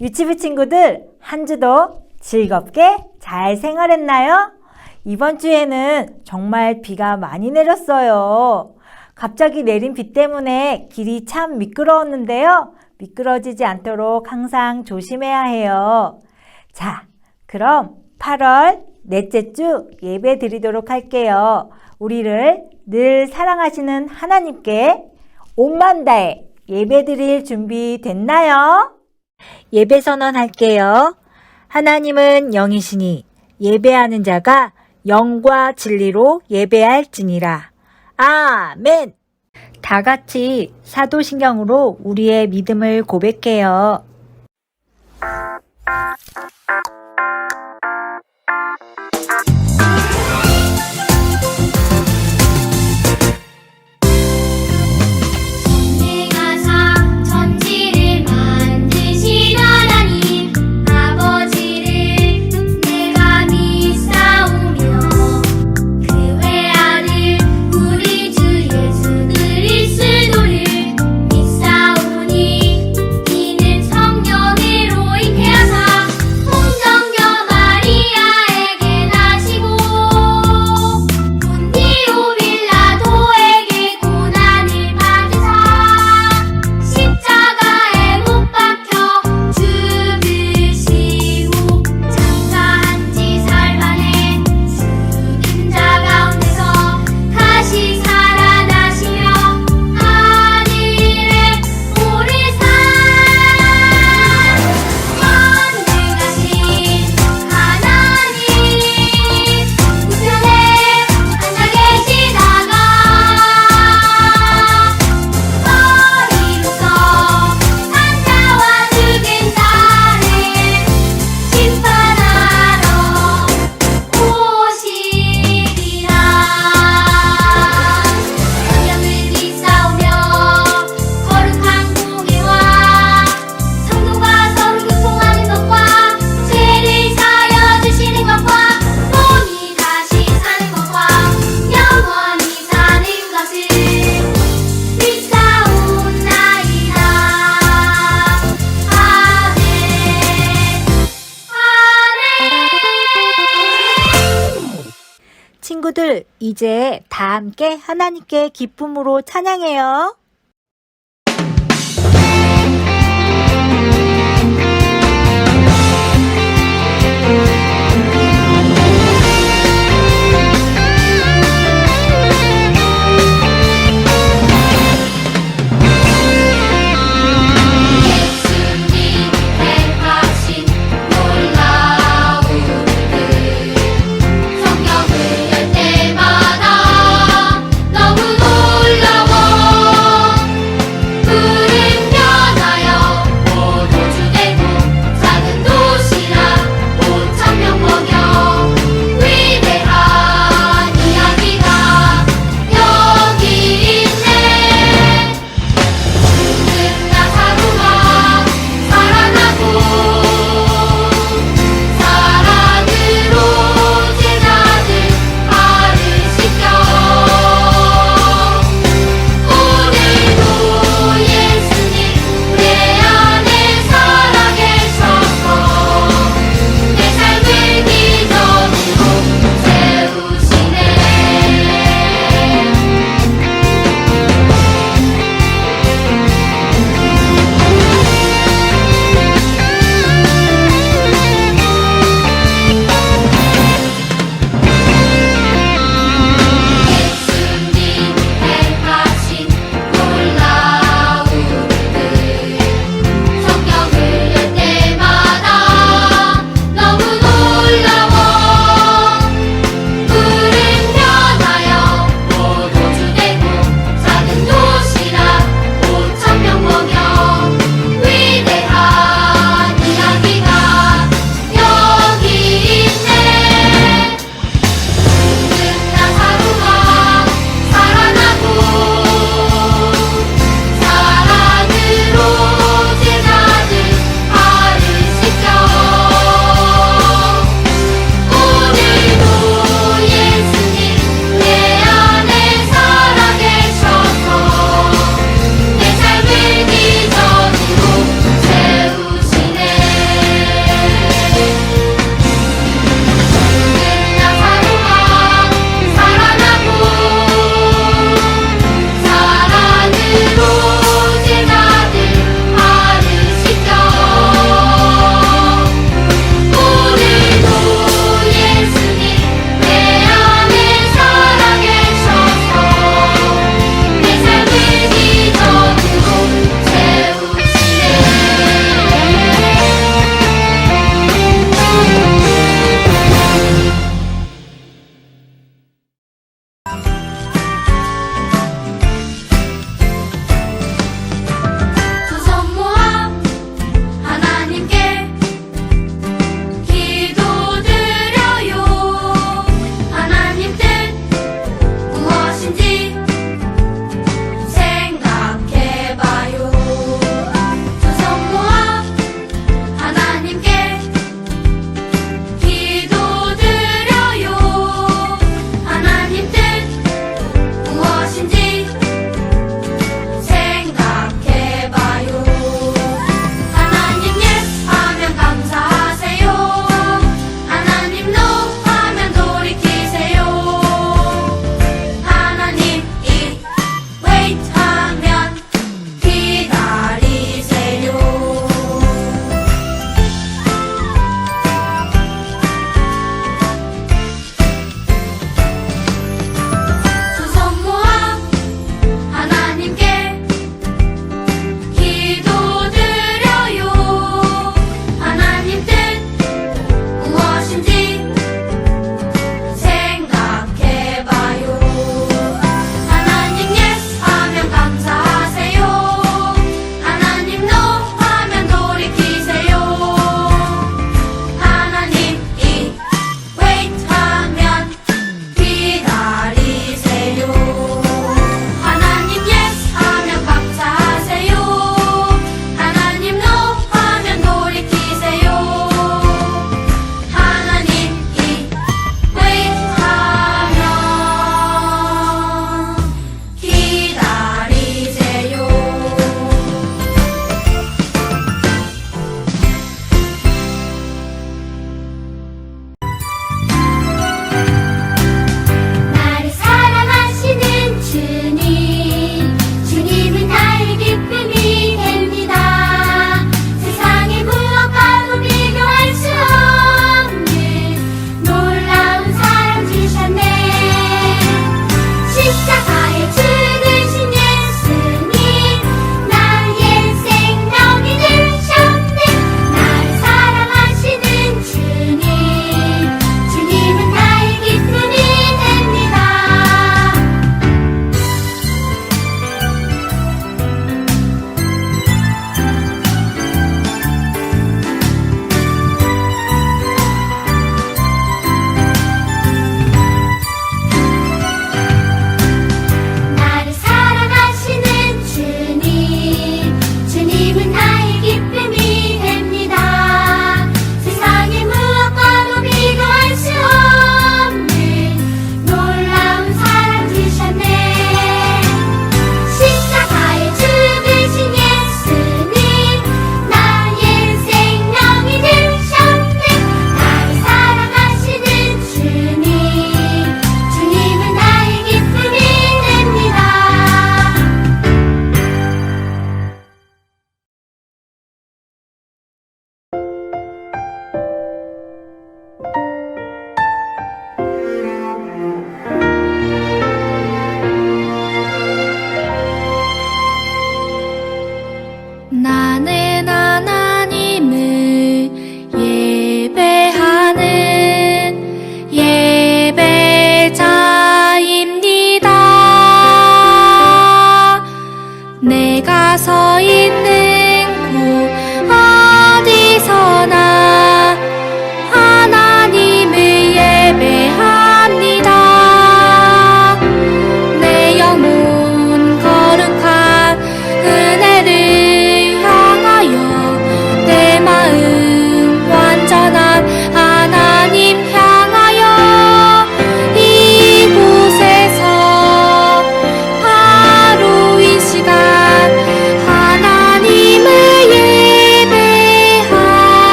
유치부 친구들, 한 주도 즐겁게 잘 생활했나요? 이번 주에는 정말 비가 많이 내렸어요. 갑자기 내린 비 때문에 길이 참 미끄러웠는데요. 미끄러지지 않도록 항상 조심해야 해요. 자, 그럼 8월 넷째 주 예배 드리도록 할게요. 우리를 늘 사랑하시는 하나님께 온 마음 다해 예배 드릴 준비 됐나요? 예배 선언할게요. 하나님은 영이시니 예배하는 자가 영과 진리로 예배할지니라. 아멘! 다 같이 사도신경으로 우리의 믿음을 고백해요. 친구들, 이제 다 함께 하나님께 기쁨으로 찬양해요. 너무 놀라워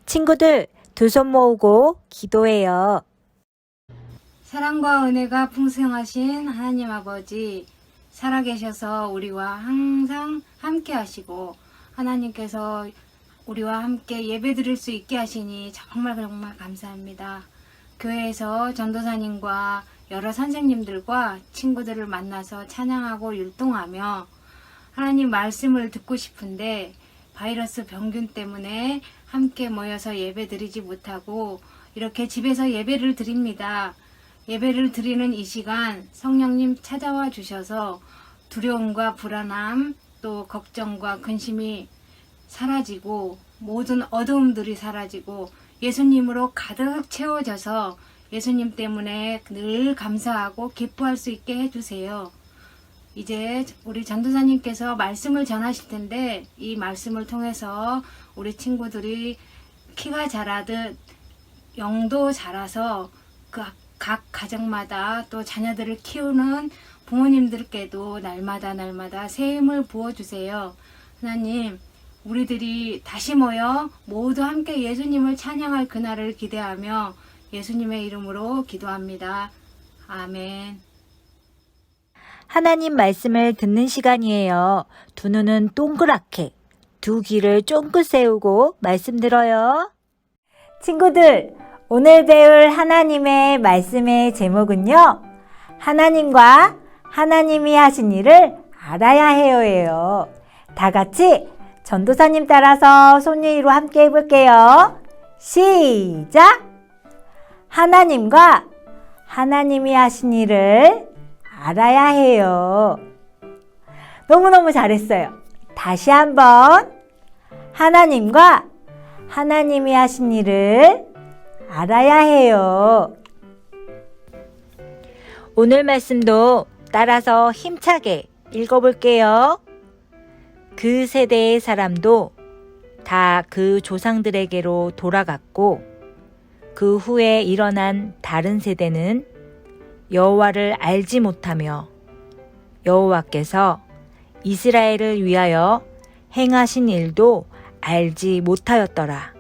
친구들, 두 손 모으고 기도해요. 사랑과 은혜가 풍성하신 하나님 아버지, 살아계셔서 우리와 항상 함께 하시고 하나님께서 우리와 함께 예배 드릴 수 있게 하시니 정말 감사합니다. 교회에서 전도사님과 여러 선생님들과 친구들을 만나서 찬양하고 율동하며 하나님 말씀을 듣고 싶은데 바이러스 병균 때문에 함께 모여서 예배 드리지 못하고 이렇게 집에서 예배를 드립니다. 예배를 드리는 이 시간 성령님 찾아와 주셔서 두려움과 불안함 또 걱정과 근심이 사라지고 모든 어두움들이 사라지고 예수님으로 가득 채워져서 예수님 때문에 늘 감사하고 기뻐할 수 있게 해주세요. 이제 우리 전도사님께서 말씀을 전하실 텐데 이 말씀을 통해서 우리 친구들이 키가 자라듯 영도 자라서 각 가정마다 또 자녀들을 키우는 부모님들께도 날마다 새 힘을 부어주세요. 하나님, 우리들이 다시 모여 모두 함께 예수님을 찬양할 그날을 기대하며 예수님의 이름으로 기도합니다. 아멘. 하나님 말씀을 듣는 시간이에요. 두 눈은 동그랗게, 두 귀를 쫑긋 세우고 말씀 들어요. 친구들, 오늘 배울 하나님의 말씀의 제목은요. 하나님과 하나님이 하신 일을 알아야 해요예요. 다 같이 전도사님 따라서 손 위로 함께 해볼게요. 시작! 하나님과 하나님이 하신 일을 알아야 해요. 너무너무 잘했어요. 다시 한번 하나님과 하나님이 하신 일을 알아야 해요. 오늘 말씀도 따라서 힘차게 읽어볼게요. 그 세대의 사람도 다 그 조상들에게로 돌아갔고 그 후에 일어난 다른 세대는 여호와를 알지 못하며 여호와께서 이스라엘을 위하여 행하신 일도 알지 못하였더라.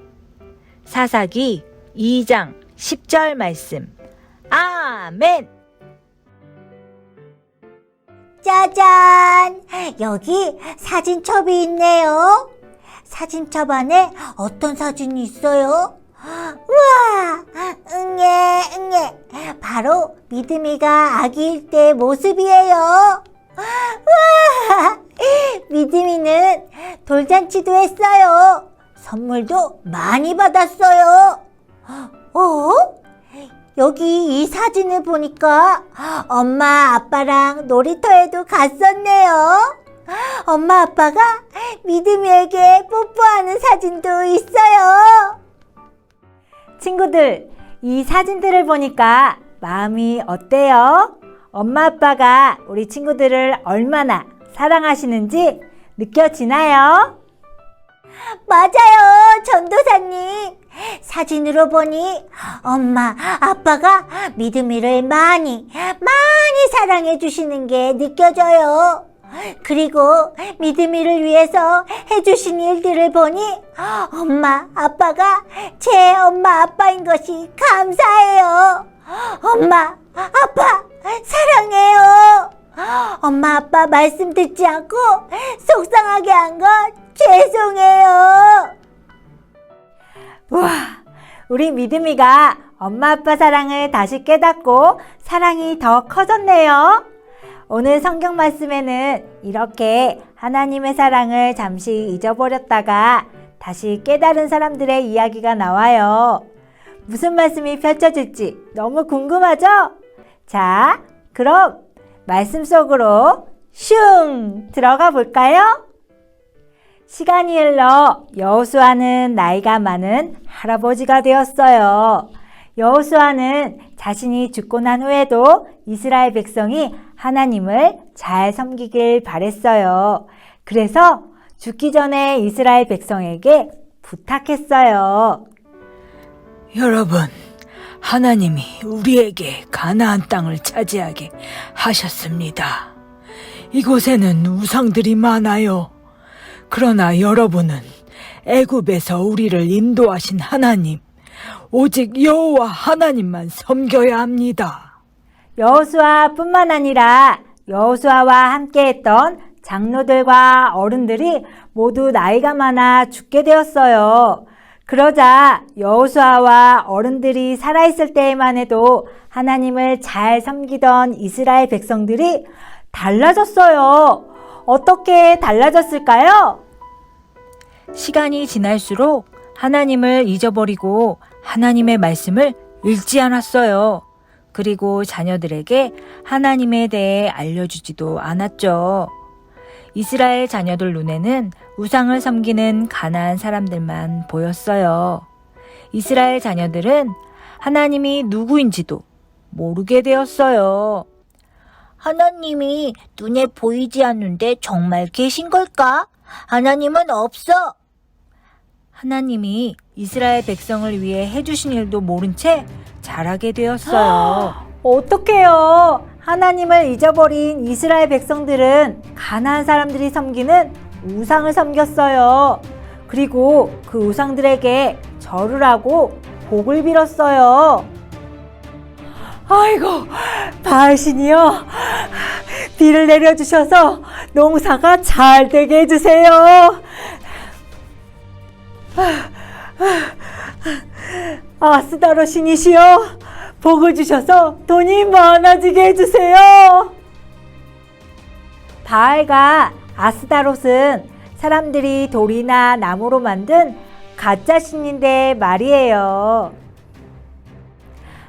사사기 2장 10절 말씀. 아멘. 짜잔! 여기 사진첩이 있네요. 사진첩 안에 어떤 사진이 있어요? 우와! 응애! 바로 믿음이가 아기일 때의 모습이에요. 우와! 믿음이는 돌잔치도 했어요. 선물도 많이 받았어요. 여기 이 사진을 보니까 엄마 아빠랑 놀이터에도 갔었네요. 엄마 아빠가 믿음이에게 뽀뽀하는 사진도 있어요. 친구들, 이 사진들을 보니까 마음이 어때요? 엄마 아빠가 우리 친구들을 얼마나 사랑하시는지 느껴지나요? 맞아요, 전도사님. 사진으로 보니 엄마, 아빠가 믿음이를 많이 사랑해 주시는 게 느껴져요. 그리고 믿음이를 위해서 해주신 일들을 보니 엄마, 아빠가 제 엄마, 아빠인 것이 감사해요. 엄마, 아빠 사랑해요. 엄마, 아빠 말씀 듣지 않고 속상하게 한 것 죄송해요. 우와, 우리 믿음이가 엄마 아빠 사랑을 다시 깨닫고 사랑이 더 커졌네요. 오늘 성경 말씀에는 이렇게 하나님의 사랑을 잠시 잊어버렸다가 다시 깨달은 사람들의 이야기가 나와요. 무슨 말씀이 펼쳐질지 너무 궁금하죠? 자, 그럼 말씀 속으로 슝 들어가 볼까요? 시간이 흘러 여호수아는 나이가 많은 할아버지가 되었어요. 여호수아는 자신이 죽고 난 후에도 이스라엘 백성이 하나님을 잘 섬기길 바랬어요. 그래서 죽기 전에 이스라엘 백성에게 부탁했어요. 여러분, 하나님이 우리에게 가나안 땅을 차지하게 하셨습니다. 이곳에는 우상들이 많아요. 그러나 여러분은 애굽에서 우리를 인도하신 하나님, 오직 여호와 하나님만 섬겨야 합니다. 여호수아뿐만 아니라 여호수아와 함께했던 장로들과 어른들이 모두 나이가 많아 죽게 되었어요. 그러자 여호수아와 어른들이 살아있을 때에만 해도 하나님을 잘 섬기던 이스라엘 백성들이 달라졌어요. 어떻게 달라졌을까요? 시간이 지날수록 하나님을 잊어버리고 하나님의 말씀을 읽지 않았어요. 그리고 자녀들에게 하나님에 대해 알려주지도 않았죠. 이스라엘 자녀들 눈에는 우상을 섬기는 가나안 사람들만 보였어요. 이스라엘 자녀들은 하나님이 누구인지도 모르게 되었어요. 하나님이 눈에 보이지 않는데 정말 계신 걸까? 하나님은 없어. 하나님이 이스라엘 백성을 위해 해주신 일도 모른 채 자라게 되었어요. 어떡해요? 하나님을 잊어버린 이스라엘 백성들은 가나안 사람들이 섬기는 우상을 섬겼어요. 그리고 그 우상들에게 절을 하고 복을 빌었어요. 아이고, 바알신이여, 비를 내려주셔서 농사가 잘 되게 해주세요. 아스다로 신이시여, 복을 주셔서 돈이 많아지게 해주세요. 바알과 아스다롯은 사람들이 돌이나 나무로 만든 가짜 신인데 말이에요.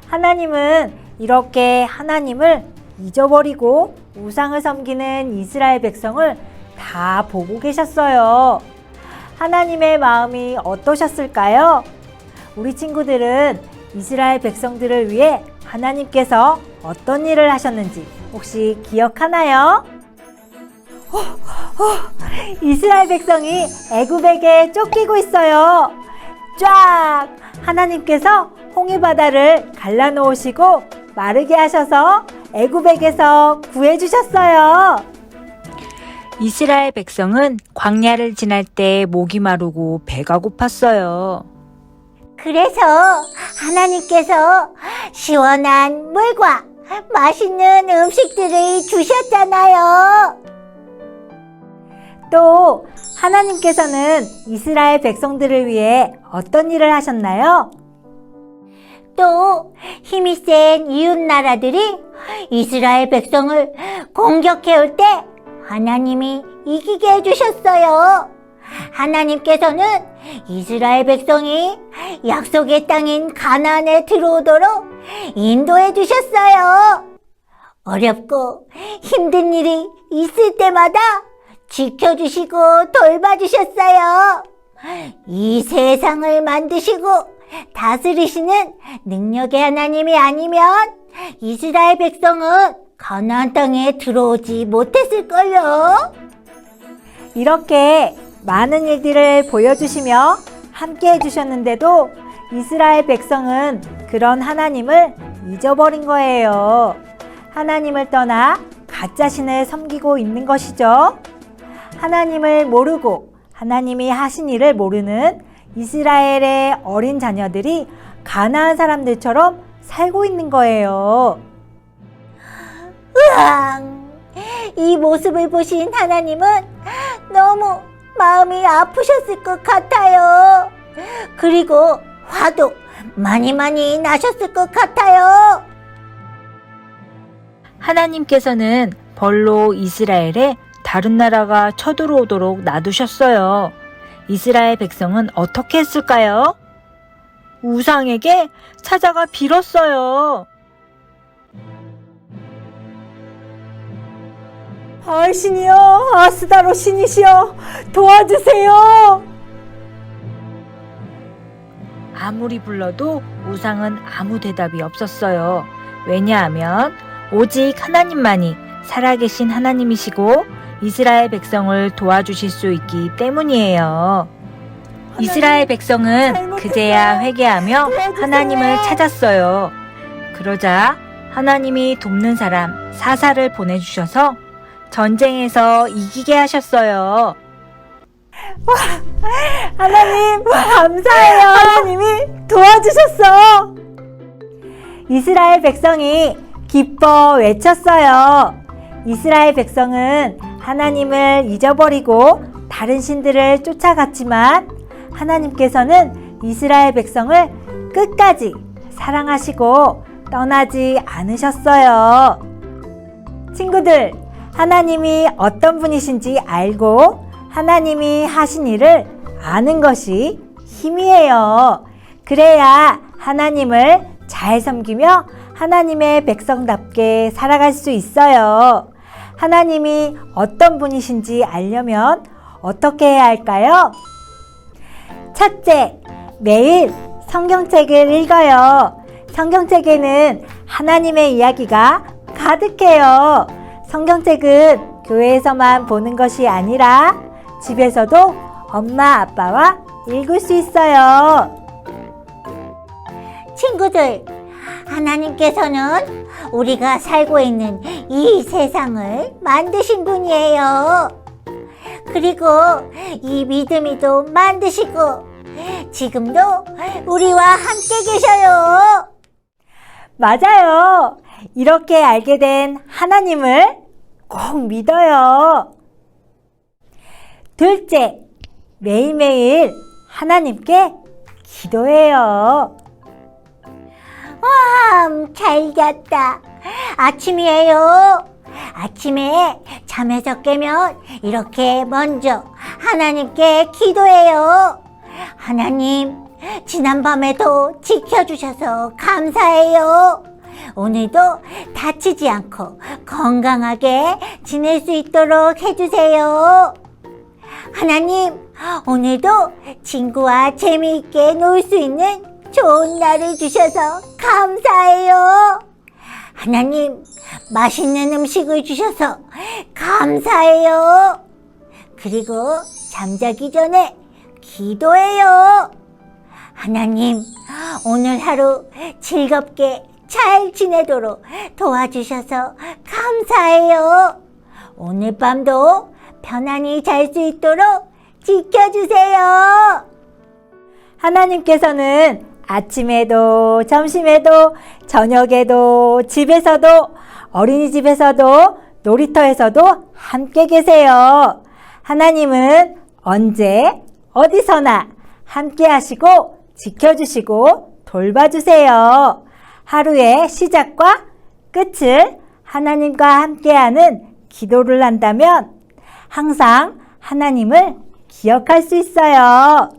하나님은 이렇게 하나님을 잊어버리고 우상을 섬기는 이스라엘 백성을 다 보고 계셨어요. 하나님의 마음이 어떠셨을까요? 우리 친구들은 이스라엘 백성들을 위해 하나님께서 어떤 일을 하셨는지 혹시 기억하나요? 이스라엘 백성이 애굽에게 쫓기고 있어요. 쫙! 하나님께서 홍해바다를 갈라놓으시고 마르게 하셔서 애굽에게서 구해주셨어요. 이스라엘 백성은 광야를 지날 때 목이 마르고 배가 고팠어요. 그래서 하나님께서 시원한 물과 맛있는 음식들을 주셨잖아요. 또 하나님께서는 이스라엘 백성들을 위해 어떤 일을 하셨나요? 또 힘이 센 이웃 나라들이 이스라엘 백성을 공격해올 때 하나님이 이기게 해주셨어요. 하나님께서는 이스라엘 백성이 약속의 땅인 가나안에 들어오도록 인도해 주셨어요. 어렵고 힘든 일이 있을 때마다 지켜주시고 돌봐주셨어요. 이 세상을 만드시고 다스리시는 능력의 하나님이 아니면 이스라엘 백성은 가나안 땅에 들어오지 못했을걸요. 이렇게 많은 일들을 보여주시며 함께 해주셨는데도 이스라엘 백성은 그런 하나님을 잊어버린 거예요. 하나님을 떠나 가짜신을 섬기고 있는 것이죠. 하나님을 모르고 하나님이 하신 일을 모르는 이스라엘의 어린 자녀들이 가나안 사람들처럼 살고 있는 거예요. 으앙! 이 모습을 보신 하나님은 너무 마음이 아프셨을 것 같아요. 그리고 화도 많이 나셨을 것 같아요. 하나님께서는 벌로 이스라엘에 다른 나라가 쳐들어오도록 놔두셨어요. 이스라엘 백성은 어떻게 했을까요? 우상에게 찾아가 빌었어요. 바알신이여, 아스다로 신이시여, 도와주세요. 아무리 불러도 우상은 아무 대답이 없었어요. 왜냐하면 오직 하나님만이 살아계신 하나님이시고 이스라엘 백성을 도와주실 수 있기 때문이에요. 이스라엘 백성은 그제야 회개하며 하나님을 찾았어요. 그러자 하나님이 돕는 사람 사사를 보내주셔서 전쟁에서 이기게 하셨어요. 하나님, 감사해요. 하나님이 도와주셨어. 이스라엘 백성이 기뻐 외쳤어요. 이스라엘 백성은 하나님을 잊어버리고 다른 신들을 쫓아갔지만 하나님께서는 이스라엘 백성을 끝까지 사랑하시고 떠나지 않으셨어요. 친구들, 하나님이 어떤 분이신지 알고 하나님이 하신 일을 아는 것이 힘이에요. 그래야 하나님을 잘 섬기며 하나님의 백성답게 살아갈 수 있어요. 하나님이 어떤 분이신지 알려면 어떻게 해야 할까요? 첫째, 매일 성경책을 읽어요. 성경책에는 하나님의 이야기가 가득해요. 성경책은 교회에서만 보는 것이 아니라 집에서도 엄마, 아빠와 읽을 수 있어요. 친구들, 하나님께서는 우리가 살고 있는 이 세상을 만드신 분이에요. 그리고 이 믿음이도 만드시고 지금도 우리와 함께 계셔요. 맞아요. 이렇게 알게 된 하나님을 꼭 믿어요. 둘째, 매일매일 하나님께 기도해요. 잘 잤다. 아침이에요. 아침에 잠에서 깨면 이렇게 먼저 하나님께 기도해요. 하나님, 지난밤에도 지켜주셔서 감사해요. 오늘도 다치지 않고 건강하게 지낼 수 있도록 해주세요. 하나님, 오늘도 친구와 재미있게 놀 수 있는 좋은 날을 주셔서 감사해요. 하나님, 맛있는 음식을 주셔서 감사해요. 그리고 잠자기 전에 기도해요. 하나님, 오늘 하루 즐겁게 잘 지내도록 도와주셔서 감사해요. 오늘 밤도 편안히 잘 수 있도록 지켜주세요. 하나님께서는 아침에도, 점심에도, 저녁에도, 집에서도, 어린이집에서도, 놀이터에서도 함께 계세요. 하나님은 언제, 어디서나 함께 하시고, 지켜주시고, 돌봐주세요. 하루의 시작과 끝을 하나님과 함께하는 기도를 한다면 항상 하나님을 기억할 수 있어요.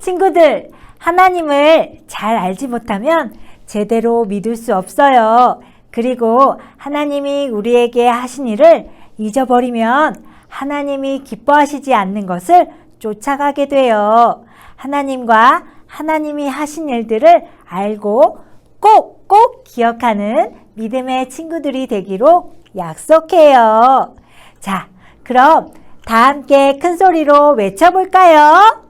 친구들, 하나님을 잘 알지 못하면 제대로 믿을 수 없어요. 그리고 하나님이 우리에게 하신 일을 잊어버리면 하나님이 기뻐하시지 않는 것을 쫓아가게 돼요. 하나님과 하나님이 하신 일들을 알고 꼭꼭 기억하는 믿음의 친구들이 되기로 약속해요. 자, 그럼 다 함께 큰 소리로 외쳐볼까요?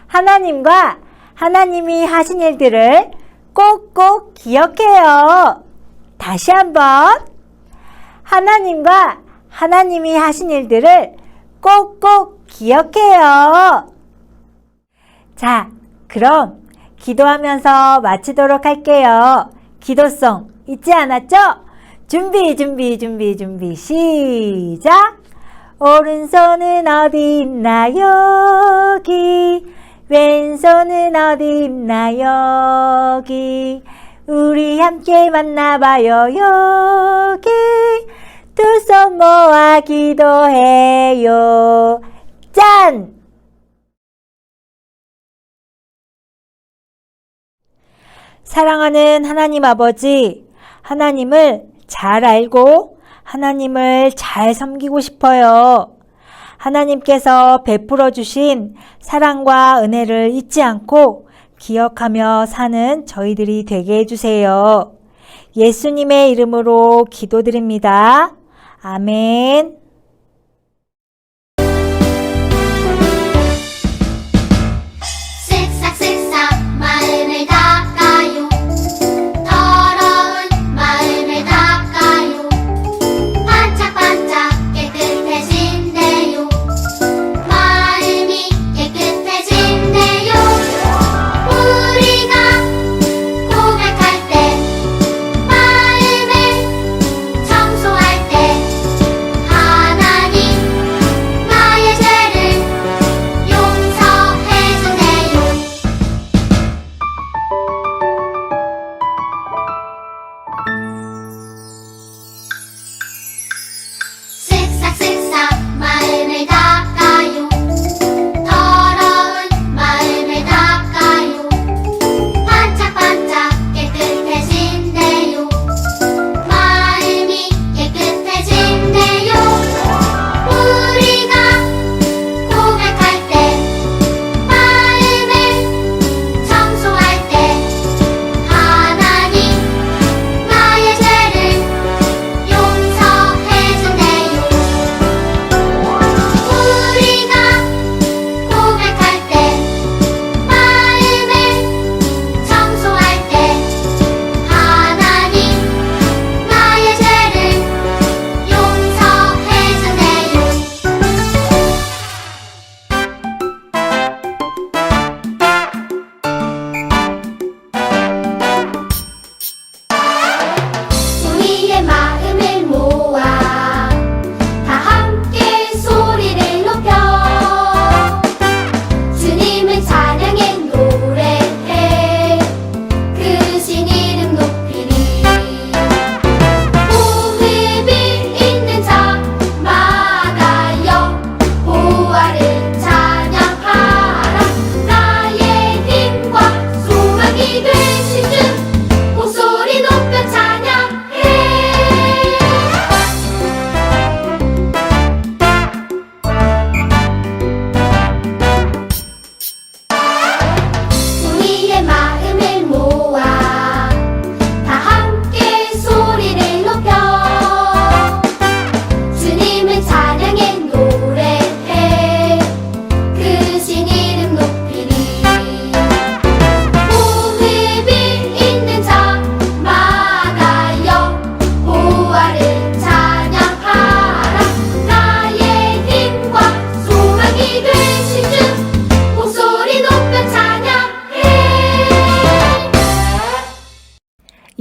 하나님과 하나님이 하신 일들을 꼭꼭 기억해요. 다시 한번. 하나님과 하나님이 하신 일들을 꼭꼭 기억해요. 자, 그럼 기도하면서 마치도록 할게요. 기도송 잊지 않았죠? 준비, 시작! 오른손은 어디 있나 여기, 왼손은 어디 있나 여기, 우리 함께 만나봐요 여기, 두 손 모아 기도해요. 짠! 사랑하는 하나님 아버지, 하나님을 잘 알고 하나님을 잘 섬기고 싶어요. 하나님께서 베풀어 주신 사랑과 은혜를 잊지 않고 기억하며 사는 저희들이 되게 해주세요. 예수님의 이름으로 기도드립니다. 아멘. 쓱싹쓱싹 마음을 닦아요. 더러운 마음을 닦아요. 반짝반짝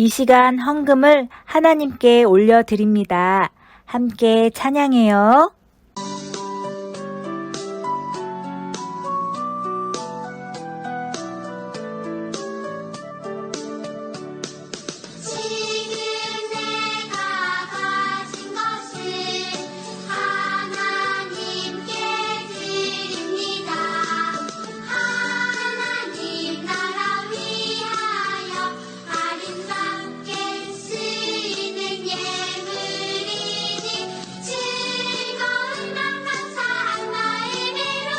이 시간 헌금을 하나님께 올려드립니다. 함께 찬양해요. 지금 내가 가진 것을 하나님께 드립니다. 하나님 나라 위하여 아름답게 쓰이는 예물이니 즐거운 맘 감사한 마음으로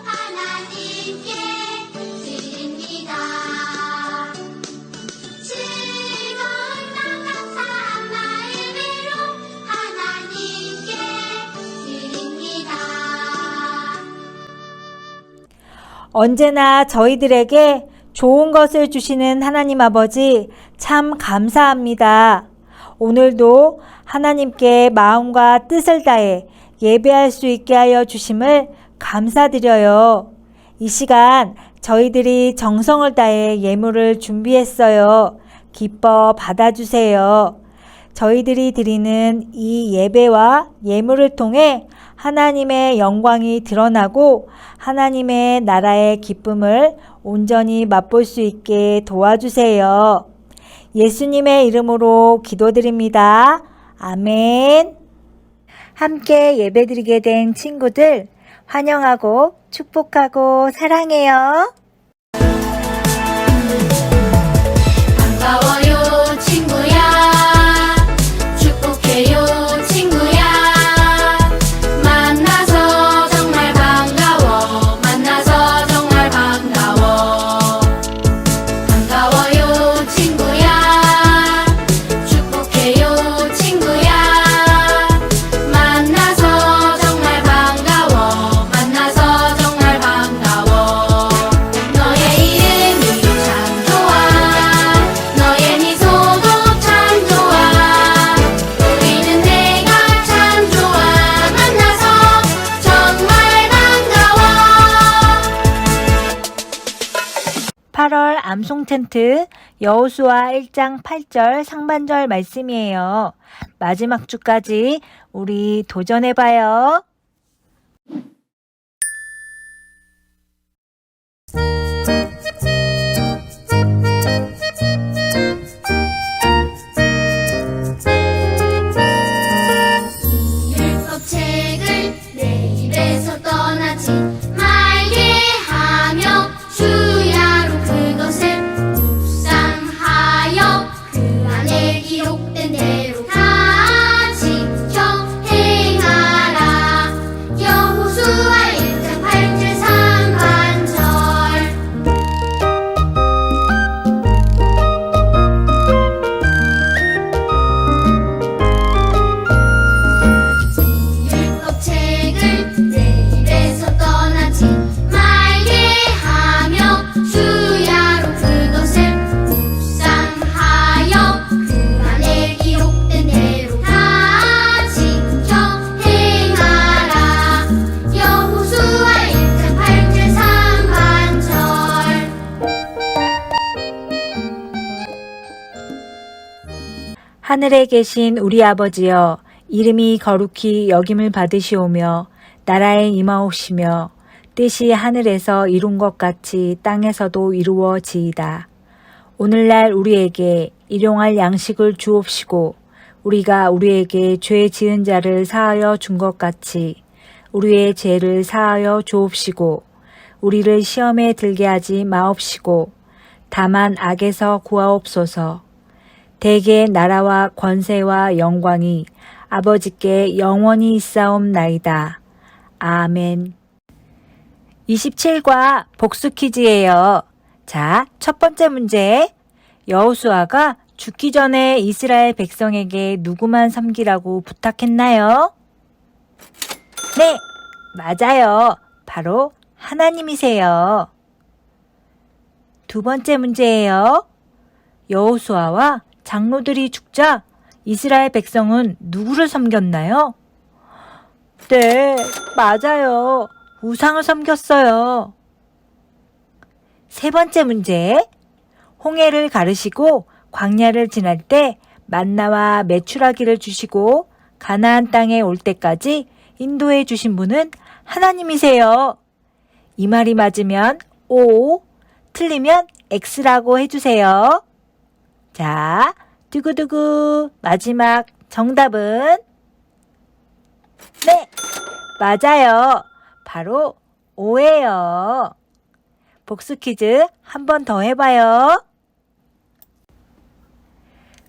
하나님께 드립니다. 즐거운 맘 감사한 마음으로 하나님께 드립니다. 언제나 저희들에게 좋은 것을 주시는 하나님 아버지 참 감사합니다. 오늘도 하나님께 마음과 뜻을 다해 예배할 수 있게 하여 주심을 감사드려요. 이 시간 저희들이 정성을 다해 예물을 준비했어요. 기뻐 받아주세요. 저희들이 드리는 이 예배와 예물을 통해 하나님의 영광이 드러나고 하나님의 나라의 기쁨을 온전히 맛볼 수 있게 도와주세요. 예수님의 이름으로 기도드립니다. 아멘. 함께 예배드리게 된 친구들 환영하고 축복하고 사랑해요. 반가워요 친구야 축복해요 친구야 만나서 정말 반가워 만나서 정말 반가워 반가워요 친구야 축복해요 친구야 만나서 정말 반가워 만나서 정말 반가워 너의 이름이 참 좋아 너의 미소도 참 좋아 우리는 내가 참 좋아 만나서 정말 반가워 8월 암송 텐트 여호수아 1장 8절 상반절 말씀이에요. 마지막 주까지 우리 도전해봐요. 율법책을 내 입에서 떠나지 말게 하며 주야로 그것을 묵상하여 그 안에 기록된 대로 다 지켜 행하라 여호수아 1장 8절 상반절 율법책을 내 입에서 떠나지 말게 하며 주야로 그것을 묵상하여 그 안에 기록된 대로 다 지켜 행하라 여호수아 1장 8절 상반절 하늘에 계신 우리 아버지여 이름이 거룩히 여김을 받으시오며 나라에 임하옵시며 뜻이 하늘에서 이룬 것 같이 땅에서도 이루어지이다. 오늘날 우리에게 일용할 양식을 주옵시고 우리가 우리에게 죄 지은 자를 사하여 준 것 같이 우리의 죄를 사하여 주옵시고 우리를 시험에 들게 하지 마옵시고 다만 악에서 구하옵소서. 대개 나라와 권세와 영광이 아버지께 영원히 있사옵나이다. 아멘. 27과 복수 퀴즈예요. 자, 첫 번째 문제. 여호수아가 죽기 전에 이스라엘 백성에게 누구만 섬기라고 부탁했나요? 네, 맞아요. 바로 하나님이세요. 두 번째 문제예요. 여호수아와 장로들이 죽자 이스라엘 백성은 누구를 섬겼나요? 네, 맞아요. 우상을 섬겼어요. 세 번째 문제. 홍해를 가르시고 광야를 지날 때 만나와 메추라기를 주시고 가나안 땅에 올 때까지 인도해 주신 분은 하나님이세요. 이 말이 맞으면 O, 틀리면 X라고 해주세요. 자, 두구두구 마지막 정답은 네, 맞아요. 바로 O예요. 복수 퀴즈 한 번 더 해봐요.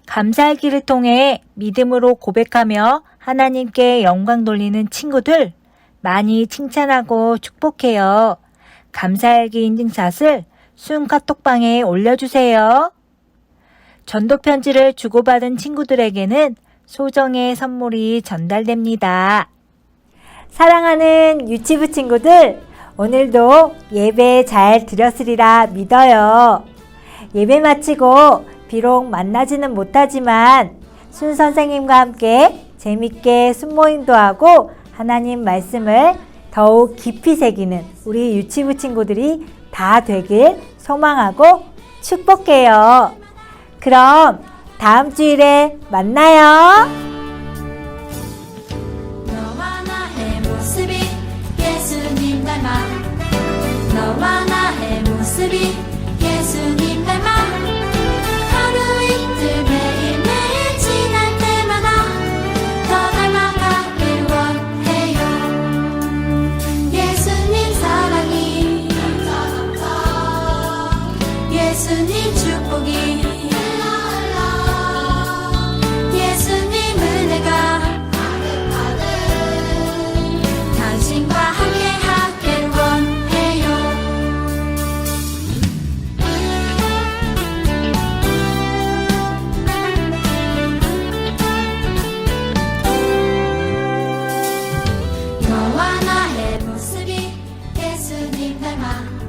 감사일기를 통해 믿음으로 고백하며 하나님께 영광 돌리는 친구들 많이 칭찬하고 축복해요. 감사일기 인증샷을 순 카톡방에 올려주세요. 전도 편지를 주고받은 친구들에게는 소정의 선물이 전달됩니다. 사랑하는 유치부 친구들, 오늘도 예배 잘 드렸으리라 믿어요. 예배 마치고 비록 만나지는 못하지만 순 선생님과 함께 재밌게 순모임도 하고 하나님 말씀을 더욱 깊이 새기는 우리 유치부 친구들이 다 되길 소망하고 축복해요. 그럼 다음 주일에 만나요. 너와 나의 모습이 예수님 닮아 너와 나의 모습이 예수님 닮아 하루 이틀 매일매일 지날 때마다 더 닮아가길 원해요. 예수님 사랑이 예수님 축복이 예수님 은혜가 당신과 함께 하길 원해요. 너와 나의 모습이 예수님 닮아